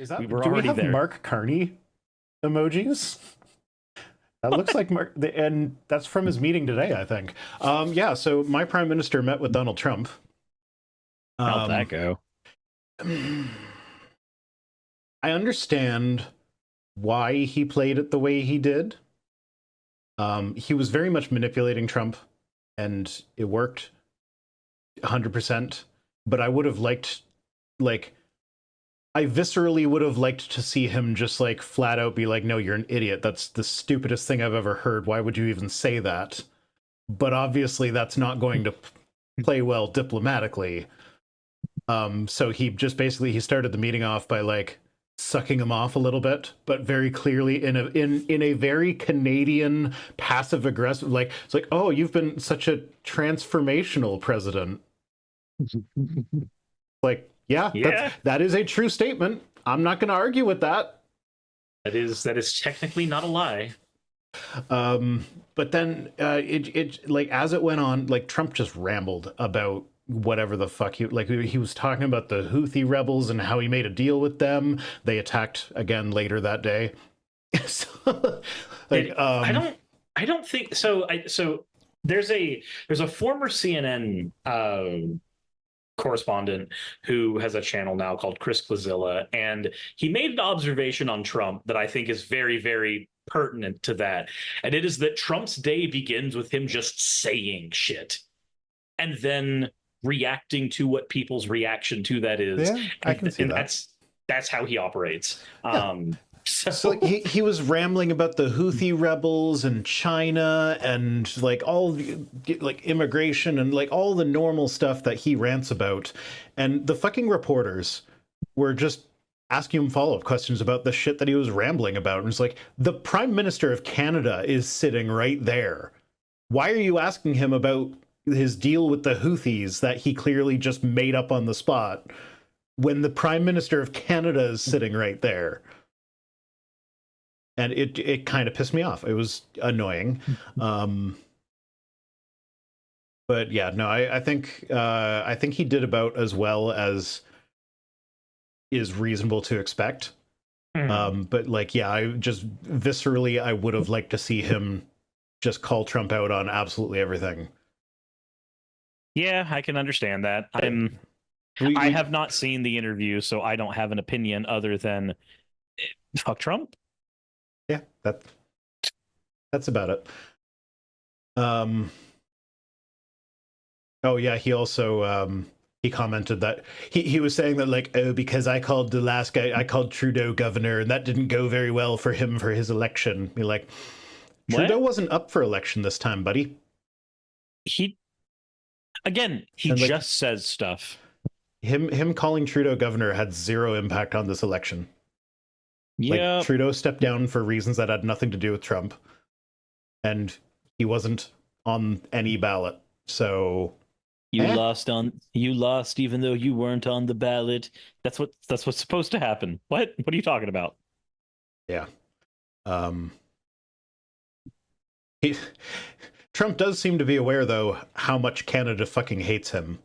Is that, We were do we already have there. Mark Carney emojis? That looks like Mark, and that's from his meeting today, I think. Yeah, so my prime minister met with Donald Trump. How'd that go? I understand why he played it the way he did. He was very much manipulating Trump, and it worked 100%. But I would have liked, like, I viscerally would have liked to see him just like flat out be like, no, you're an idiot. That's the stupidest thing I've ever heard. Why would you even say that? But obviously that's not going to play well diplomatically. So he just basically, he started the meeting off by like sucking him off a little bit, but very clearly in a very Canadian passive aggressive, like, it's like, oh, you've been such a transformational president. Like, yeah, Yeah. that is a true statement. I'm not going to argue with that. That is technically not a lie. But then it like, as it went on, like, Trump just rambled about whatever the fuck he was talking about the Houthi rebels and how he made a deal with them. They attacked again later that day. So, like, I don't think so. So there's a former CNN correspondent who has a channel now called Chris Quazilla, and he made an observation on Trump that I think is very, very pertinent to that. And it is that Trump's day begins with him just saying shit and then reacting to what people's reaction to that is. Yeah, I can see that. That's how he operates. Yeah. So like, he was rambling about the Houthi rebels and China and like all like immigration and like all the normal stuff that he rants about, and the fucking reporters were just asking him follow-up questions about the shit that he was rambling about. And it's like, the Prime Minister of Canada is sitting right there. Why are you asking him about his deal with the Houthis that he clearly just made up on the spot when the Prime Minister of Canada is sitting right there? And it kind of pissed me off. It was annoying. But yeah, no, I think he did about as well as is reasonable to expect. But like, yeah, I just viscerally, I would have liked to see him just call Trump out on absolutely everything. Yeah, I can understand that. I have not seen the interview, so I don't have an opinion other than fuck Trump. Yeah, that's about it. Oh yeah, he also he commented that he was saying that, like, oh, because I called the last guy, I called Trudeau governor, and that didn't go very well for him for his election. You're like, Trudeau wasn't up for election this time, buddy. He just says stuff. Him calling Trudeau governor had zero impact on this election. Yeah, like, Trudeau stepped down for reasons that had nothing to do with Trump, and he wasn't on any ballot. So you lost even though you weren't on the ballot. That's what's supposed to happen. What are you talking about? Yeah. Trump does seem to be aware, though, how much Canada fucking hates him.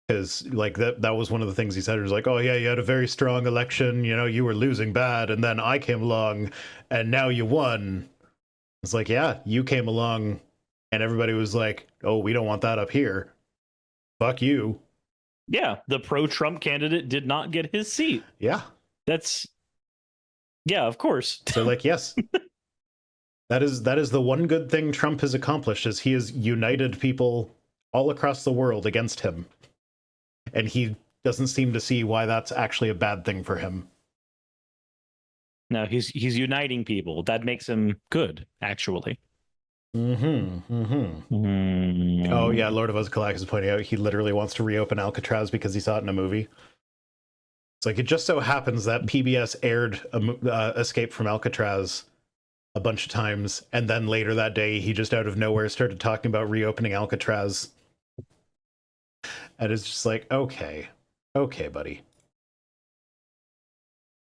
Because like that was one of the things he said. He was like, oh yeah, you had a very strong election, you know, you were losing bad, and then I came along and now you won. It's like, yeah, you came along and everybody was like, oh, we don't want that up here. Fuck you. Yeah, the pro-Trump candidate did not get his seat. Yeah. Yeah, of course. So like, yes. That is the one good thing Trump has accomplished, is he has united people all across the world against him. And he doesn't seem to see why that's actually a bad thing for him. No, he's uniting people. That makes him good, actually. Oh yeah, Lord of Uzkalak is pointing out he literally wants to reopen Alcatraz because he saw it in a movie. It's like, it just so happens that PBS aired Escape from Alcatraz a bunch of times, and then later that day he just out of nowhere started talking about reopening Alcatraz. And it's just like, okay, buddy.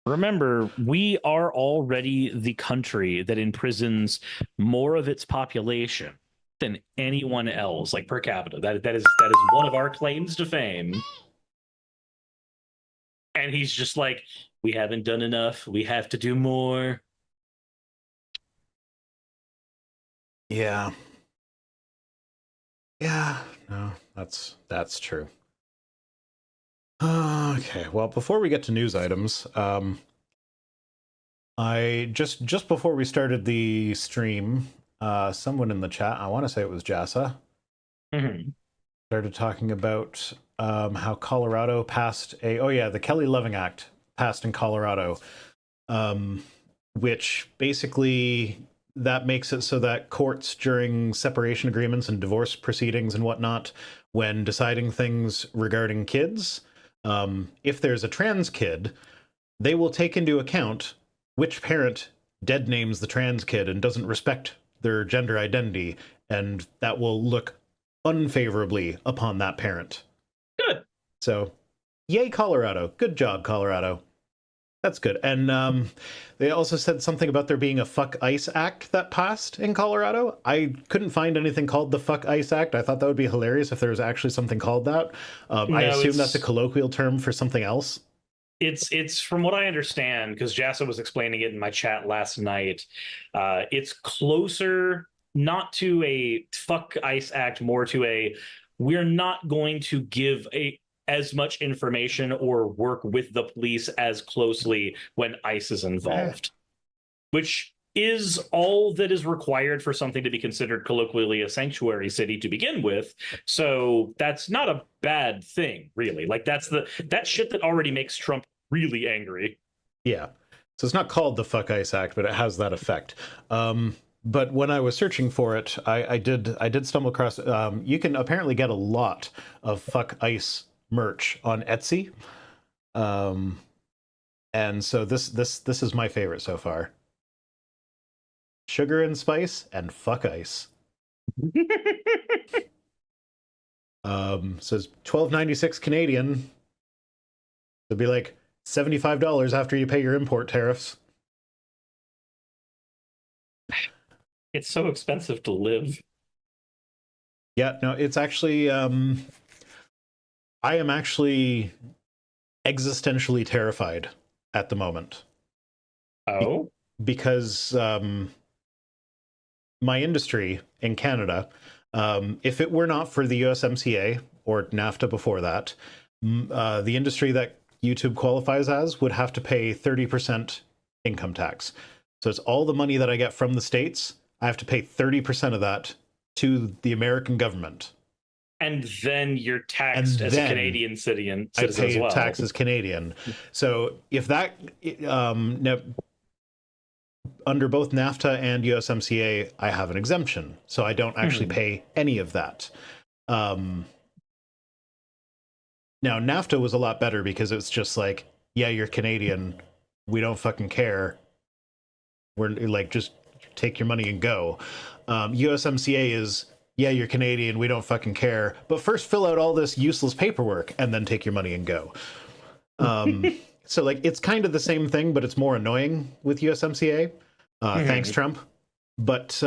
Remember, we are already the country that imprisons more of its population than anyone else, like per capita. That is one of our claims to fame. And he's just like, we haven't done enough. We have to do more. Yeah. Yeah, no, that's true. Okay, well, before we get to news items, I just before we started the stream, someone in the chat, I want to say it was Jassa, started talking about how Colorado passed the Kelly Loving Act passed in Colorado, which basically that makes it so that courts during separation agreements and divorce proceedings and whatnot, when deciding things regarding kids, if there's a trans kid, they will take into account which parent dead names the trans kid and doesn't respect their gender identity, and that will look unfavorably upon that parent. Good. So, yay, Colorado. Good job, Colorado. That's good. And they also said something about there being a Fuck ICE Act that passed in Colorado. I couldn't find anything called the Fuck ICE Act. I thought that would be hilarious if there was actually something called that. I assume that's a colloquial term for something else. It's from what I understand, because Jassa was explaining it in my chat last night. It's closer not to a Fuck ICE Act, more to a we're not going to give as much information or work with the police as closely when ICE is involved, which is all that is required for something to be considered colloquially a sanctuary city to begin with. So that's not a bad thing, really. Like that shit that already makes Trump really angry. Yeah. So it's not called the Fuck ICE Act, but it has that effect. But when I was searching for it, I did stumble across. You can apparently get a lot of Fuck ICE merch on Etsy, and so this is my favorite so far. Sugar and spice and Fuck ICE. Says $12.96 Canadian. It'd be like $75 after you pay your import tariffs. It's so expensive to live. Yeah, no, it's actually I am actually existentially terrified at the moment. Oh? Because my industry in Canada, if it were not for the USMCA or NAFTA before that, the industry that YouTube qualifies as would have to pay 30% income tax. So it's all the money that I get from the States. I have to pay 30% of that to the American government. And then you're taxed as a Canadian citizen as well. I pay tax as Canadian. So if that, under both NAFTA and USMCA, I have an exemption. So I don't actually pay any of that. Now, NAFTA was a lot better because it's just like, yeah, you're Canadian. We don't fucking care. We're like, just take your money and go. USMCA is, yeah, you're Canadian, we don't fucking care, but first fill out all this useless paperwork and then take your money and go. So like it's kind of the same thing, but it's more annoying with USMCA. Thanks, Trump. But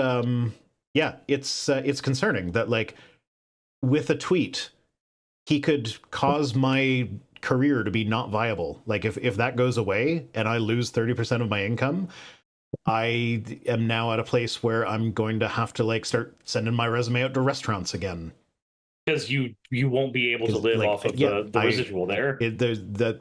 yeah, it's concerning that like with a tweet, he could cause my career to be not viable. Like if that goes away and I lose 30% of my income, I am now at a place where I'm going to have to like start sending my resume out to restaurants again. Because you won't be able to live like, off of the residual there.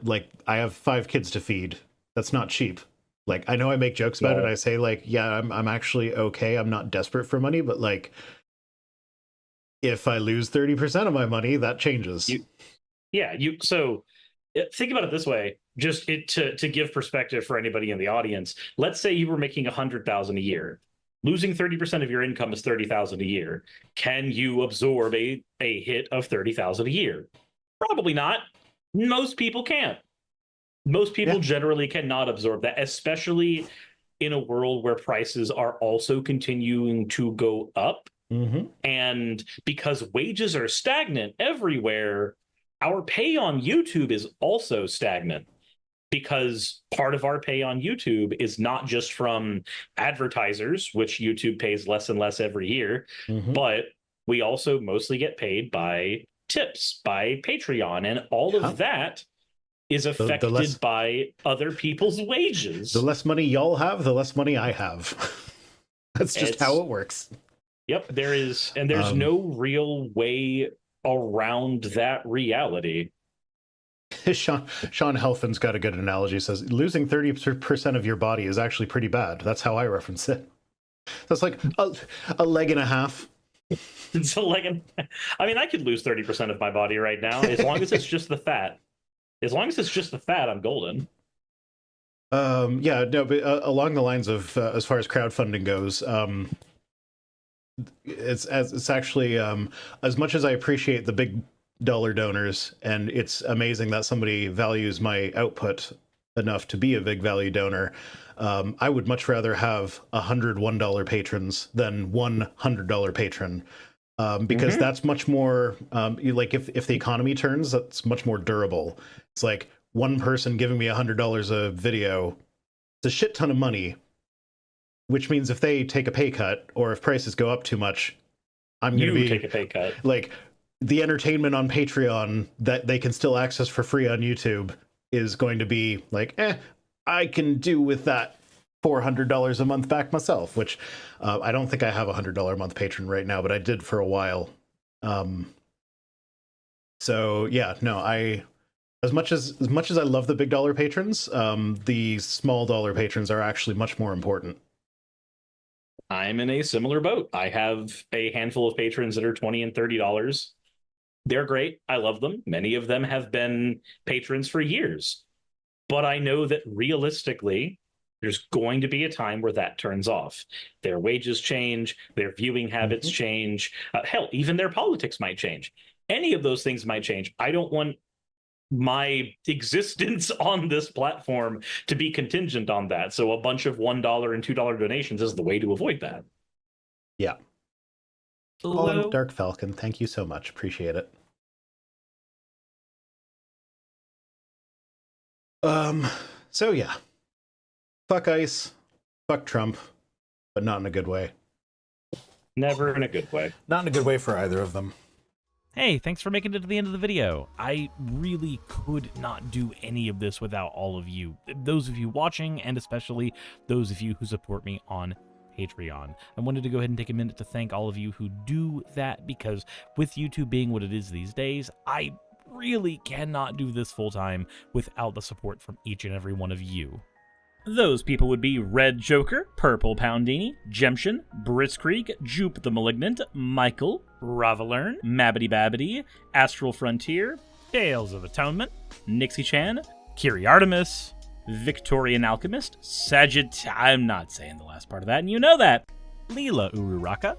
Like I have 5 kids to feed. That's not cheap. Like I know I make jokes about it. I say like, yeah, I'm actually okay. I'm not desperate for money, but like if I lose 30% of my money, that changes. So think about it this way, just to give perspective for anybody in the audience. Let's say you were making $100,000 a year. Losing 30% of your income is $30,000 a year. Can you absorb a hit of $30,000 a year? Probably not. Most people can't. Most people generally cannot absorb that, especially in a world where prices are also continuing to go up. And because wages are stagnant everywhere, our pay on YouTube is also stagnant, because part of our pay on YouTube is not just from advertisers, which YouTube pays less and less every year, but we also mostly get paid by tips, by Patreon, and all of that is affected by other people's wages. The less money y'all have, the less money I have. That's just how it works. Yep, there's no real way around that reality. Sean Helfin's got a good analogy. He says losing 30% of your body is actually pretty bad. That's how I reference it. That's like a leg and a half. It's a leg I mean, I could lose 30% of my body right now as long as it's just the fat. As long as it's just the fat, I'm golden. Yeah, no, but along the lines of as far as crowdfunding goes, it's actually as much as I appreciate the big dollar donors, and it's amazing that somebody values my output enough to be a big value donor. I would much rather have $101 patrons than $100 patron. Because that's much more like if the economy turns, that's much more durable. It's like one person giving me $100 a video, it's a shit ton of money, which means if they take a pay cut or if prices go up too much, I'm going to take a pay cut. Like the entertainment on Patreon that they can still access for free on YouTube is going to be like, I can do with that $400 a month back myself, which I don't think I have a $100 a month patron right now, but I did for a while. So yeah, no, as much as I love the big dollar patrons, the small dollar patrons are actually much more important. I'm in a similar boat. I have a handful of patrons that are $20 and $30. They're great. I love them. Many of them have been patrons for years, but I know that realistically, there's going to be a time where that turns off. Their wages change, their viewing habits change. Hell, even their politics might change. Any of those things might change. I don't want my existence on this platform to be contingent on that. So a bunch of $1 and $2 donations is the way to avoid that. Yeah. Hello? Dark Falcon, thank you so much. Appreciate it. So yeah. Fuck ICE, fuck Trump, but not in a good way. Never in a good way. Not in a good way for either of them. Hey, thanks for making it to the end of the video. I really could not do any of this without all of you. Those of you watching, and especially those of you who support me on Patreon. I wanted to go ahead and take a minute to thank all of you who do that, because with YouTube being what it is these days, I really cannot do this full time without the support from each and every one of you. Those people would be Red Joker, Purple Poundini, Jemshin, Britzkrieg, Jupe the Malignant, Michael, Ravalern, Mabbity Babbity, Astral Frontier, Tales of Atonement, Nixie Chan, Kiri Artemis, Victorian Alchemist, I'm not saying the last part of that, and you know that, Leela Ururaka,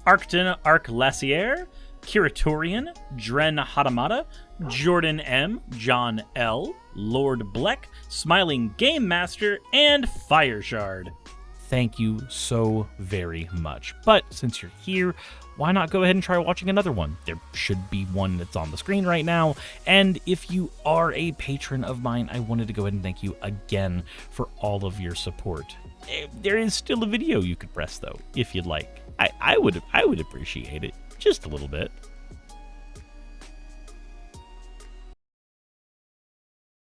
Arcton Arclacier, Kiratorian, Dren Hadamata, Jordan M, John L, Lord Bleck, Smiling Game Master, and Fireshard. Thank you so very much. But since you're here, why not go ahead and try watching another one? There should be one that's on the screen right now. And if you are a patron of mine, I wanted to go ahead and thank you again for all of your support. There is still a video you could press though, if you'd like. I would appreciate it just a little bit.